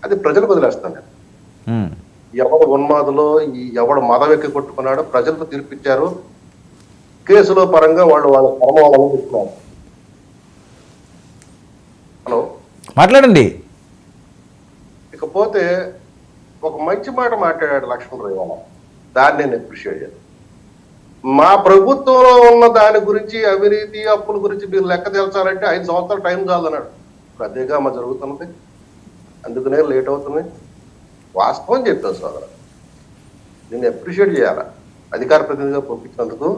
అది ప్రజలకు వదిలేస్తాను నేను. ఎవడు ఉన్మాదులో ఎవడు మదం ఎక్కి కొట్టుకున్నాడో ప్రజలకు తీర్పిచ్చారు. కేసులో పరంగా వాళ్ళు వాళ్ళ కర్మ వాళ్ళని చెప్తున్నారు. హలో, మాట్లాడండి. ఇకపోతే ఒక మంచి మాట మాట్లాడాడు లక్ష్మణరావు ఇవాళ, దాన్ని నేను అప్రిషియేట్ చేయాలి. మా ప్రభుత్వంలో ఉన్న దాని గురించి, అవినీతి అప్పుల గురించి మీరు లెక్క తెల్చాలంటే 5 సంవత్సరాలు టైం చాలన్నాడు. ఇప్పుడు అదేగా మా జరుగుతున్నది, అందుకనే లేట్ అవుతుంది. వాస్తవం చెప్పాను సోదరు, నేను అప్రిషియేట్ చేయాలా. అధికార ప్రతినిధిగా పంపించినందుకు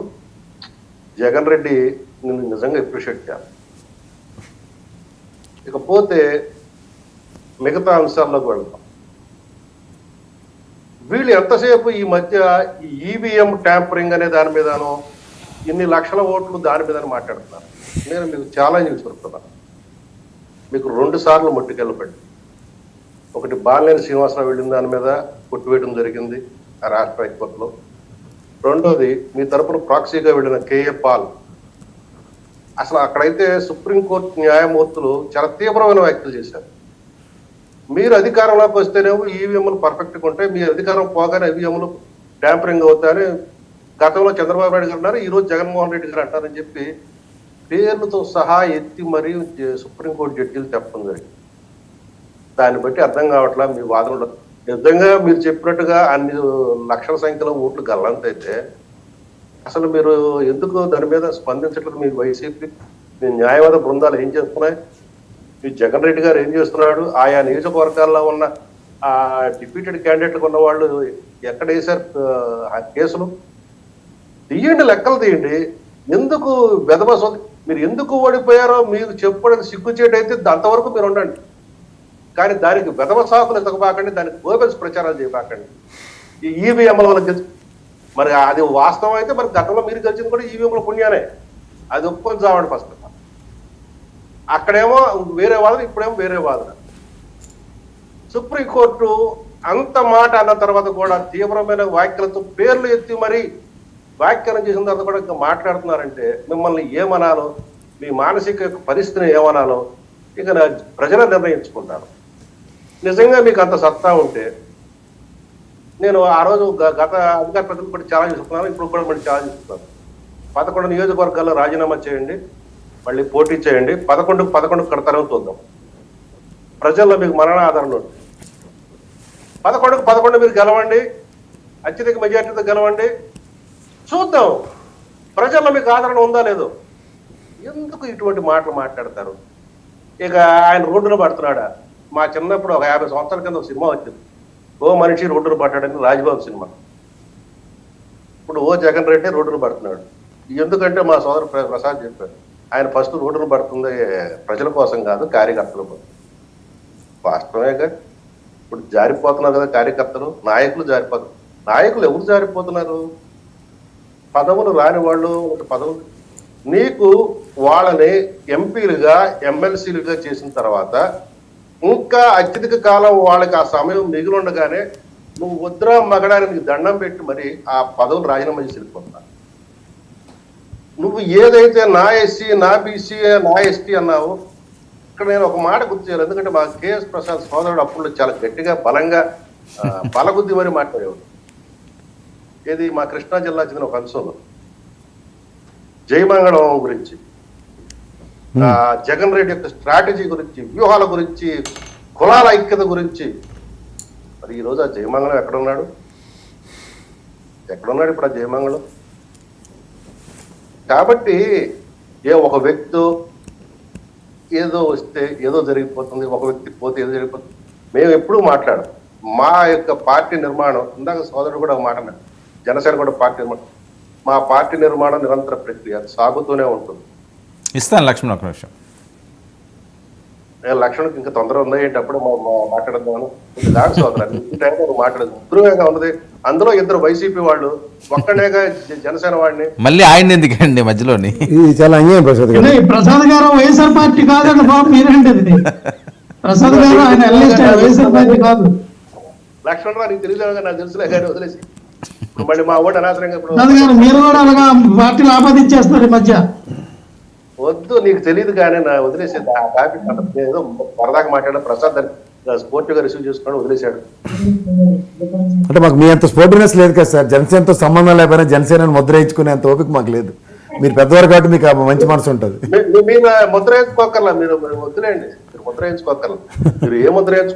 జగన్ రెడ్డి నేను నిజంగా అప్రిషియేట్ చేయాలి. ఇకపోతే మిగతా అంశాల్లోకి వెళ్తాం. వీళ్ళు ఎంతసేపు ఈ మధ్య ఈ ఈవీఎం ట్యాంపరింగ్ అనే దాని మీదనో, ఇన్ని లక్షల ఓట్లు దాని మీద మాట్లాడుతున్నారు. నేను మీకు ఛాలెంజ్ విసురుతున్నాను. మీకు 2 సార్లు ముట్టుకెళ్ళబడి, ఒకటి బాలినేని శ్రీనివాసరావు వెళ్ళిన దాని మీద కొట్టివేయడం జరిగింది ఆ రాష్ట్ర హైకోర్టులో. రెండోది మీ తరపున ప్రాక్సీగా వెళ్ళిన కేఏ పాల్. అసలు అక్కడైతే సుప్రీంకోర్టు న్యాయమూర్తులు చాలా తీవ్రమైన వ్యాఖ్యలు చేశారు. మీరు అధికారంలోకి వస్తేనేమో ఈవీఎంలు పర్ఫెక్ట్గా ఉంటాయి, మీ అధికారం పోగానే ఈవీఎంలు ట్యాంపరింగ్ అవుతాయని గతంలో చంద్రబాబు నాయుడు గారు అన్నారు, ఈరోజు జగన్మోహన్ రెడ్డి గారు అంటారని చెప్పి పేర్లతో సహా ఎత్తి మరీ సుప్రీంకోర్టు జడ్జీలు చెప్పడం జరిగింది. దాన్ని బట్టి అర్థం కావట్లా మీ వాదనలో. నిజంగా మీరు చెప్పినట్టుగా అన్ని లక్షల సంఖ్యలో ఓట్లు గల్లంతైతే అసలు మీరు ఎందుకు దాని మీద స్పందించట్లేదు? మీ వైసీపీ, మీ న్యాయవాద బృందాలు ఏం చేస్తున్నాయి? మీ జగన్ రెడ్డి గారు ఏం చేస్తున్నాడు? ఆయా నియోజకవర్గాల్లో ఉన్న ఆ డిప్యూటెడ్ క్యాండిడేట్లు ఉన్న వాళ్ళు ఎక్కడ వేశారు కేసులు? తీయండి, లెక్కలు తీయండి. ఎందుకు బెదబస? మీరు ఎందుకు ఓడిపోయారో మీకు చెప్పడానికి సిగ్గుచేటైతే అంతవరకు మీరు ఉండండి, కానీ దానికి వెధవ సాకులు ఎతకబాకండి, దానికి గోబెల్స్ ప్రచారాలు చేయబాకండి. ఈ ఈవీఎంల వల్ల మరి అది వాస్తవం అయితే మరి గతంలో మీరు గెలిచింది కూడా ఈవీఎంల పుణ్యానే, అది ఒప్పుకొని చావండి ఫస్ట్. అక్కడేమో వేరే వాదన, ఇప్పుడేమో వేరే వాదన. సుప్రీంకోర్టు అంత మాట అన్న తర్వాత కూడా తీవ్రమైన వ్యాఖ్యలతో పేర్లు ఎత్తి మరి వ్యాఖ్యానం చేసిన తర్వాత కూడా ఇంకా మాట్లాడుతున్నారంటే మిమ్మల్ని ఏమనాలో, మీ మానసిక పరిస్థితిని ఏమనాలో ఇక ప్రజలు నిర్ణయించుకుంటారు. నిజంగా మీకు అంత సత్తా ఉంటే నేను ఆ రోజు గత అధికార ప్రతినిధులు కూడా ఛాలెంజ్ ఇస్తున్నాను, ఇప్పుడు కూడా మళ్ళీ ఛాలెంజ్ ఇస్తున్నాను. 11 నియోజకవర్గాల్లో రాజీనామా చేయండి, మళ్ళీ పోటీ చేయండి. 11 కడతారని చూద్దాం. ప్రజల్లో మీకు మరణ ఆదరణ ఉంది. 11 మీరు గెలవండి, అత్యధిక మెజార్టీతో గెలవండి, చూద్దాం ప్రజల్లో మీకు ఆదరణ ఉందా లేదో. ఎందుకు ఇటువంటి మాటలు మాట్లాడతారు? ఇక ఆయన రోడ్డును పడుతున్నాడా? మా చిన్నప్పుడు ఒక 50 సంవత్సరాల కింద ఒక సినిమా వచ్చింది, ఓ మనిషి రోడ్డును పట్టాడని, రాజ్బాబు సినిమా. ఇప్పుడు ఓ జగన్ రెడ్డి రోడ్డును పడుతున్నాడు. ఎందుకంటే మా సోదరు ప్రసాద్ చెప్పారు, ఆయన ఫస్ట్ రోడ్డును పడుతుంది ప్రజల కోసం కాదు, కార్యకర్తల కోసం. వాస్తవేగా ఇప్పుడు జారిపోతున్నారు కదా కార్యకర్తలు, నాయకులు జారిపోతున్నారు. నాయకులు ఎవరు జారిపోతున్నారు? పదవులు రాని వాళ్ళు. పదవులు నీకు వాళ్ళని ఎంపీలుగా, ఎమ్మెల్సీలుగా చేసిన తర్వాత ఇంకా అత్యధిక కాలం వాళ్ళకి ఆ సమయం మిగిలి ఉండగానే నువ్వు వద్దురా మగడానికి దండం పెట్టి మరి ఆ పదవులు రాజీనామా చేసి వెళ్ళిపోతున్నా. నువ్వు ఏదైతే నా ఎస్సీ, నా బీసీ, నా ఎస్టీ అన్నావు, ఇక్కడ నేను ఒక మాట గుర్తు చేయాలి. ఎందుకంటే మా కేఎస్ ప్రసాద్ సోదరుడు అప్పుడు చాలా గట్టిగా బలంగా బలగుద్ది మరి మాట్లాడేవాడు. ఏది మా కృష్ణా జిల్లా చెందిన ఒక అంశంలో జయమంగళం గురించి, జగన్ రెడ్డి యొక్క స్ట్రాటజీ గురించి, వ్యూహాల గురించి, కులాల ఐక్యత గురించి. మరి ఈరోజు ఆ జయమంగళం ఎక్కడున్నాడు? ఇప్పుడు ఆ జయమంగళం? కాబట్టి ఒక వ్యక్తి ఏదో వస్తే ఏదో జరిగిపోతుంది, ఒక వ్యక్తి పోతే ఏదో జరిగిపోతుంది. మేము ఎప్పుడూ మాట్లాడం. మా యొక్క పార్టీ నిర్మాణం, ఇందాక సోదరుడు కూడా ఒక మాట అన్నాడు, జనసేన కూడా పార్టీ నిర్మాణం, మా పార్టీ నిర్మాణం నిరంతర ప్రక్రియ సాగుతూనే ఉంటుంది. ఇస్తాను లక్ష్మణ్ ఒక నిమిషం. లక్ష్మణ్కి ఇంకా తొందర ఉందా ఏంటి? అప్పుడు మాట్లాడదాను కాదు సోదరు, ఈ టైంలో మాట్లాడదు. ఉద్రువేగా ఉన్నది. అందులో 2 వైసీపీ వాళ్ళు, ఒక్కడేగా జనసేన వాడిని. మళ్ళీ ఆయన ఎందుకండి మధ్యలోని? చాలా అన్యాయం ప్రసాద్ గారు. ప్రసాద్ గారు వైఎస్ఆర్ పార్టీ కాదండి బాబు, మీరేంటిది? ప్రసాద్ గారు ఆయన వైఎస్ఆర్ పార్టీ కాదు. లక్ష్మణ్ రావు నీకు తెలియదు, నాకు తెలుసులే కానీ వదిలేసి మళ్ళీ మా ఓటు అనవసరంగా ఇప్పుడు మీరు కూడా అలాగా పార్టీలు ఆపాదించేస్తారు ఈ మధ్య. వద్దు, నీకు తెలియదు కానీ నా వదిలేసేది. ఆ టాపిక్ ఏదో సరదాగా మాట్లాడే ప్రసాద్ స్పోర్టివ్గా రిసీవ్ చేసుకుని వదిలేశాడు. అంటే మాకు మీ అంత స్పోర్టివ్నెస్ లేదు కదా సార్. జనసేనతో సంబంధం లేకపోయినా జనసేనని ముద్ర వేయించుకునే అంత ఓపిక మాకు లేదు. మీరు పెద్దవారు కాబట్టి మీకు ఆ మంచి మనసు ఉంటుంది. మీరు ముద్ర వేయించుకోకర్లా, మీరు వదిలేయండి, మీరు ముద్ర వేయించుకోకర్లా. మీరు ఏ ముద్ర వేయించుకో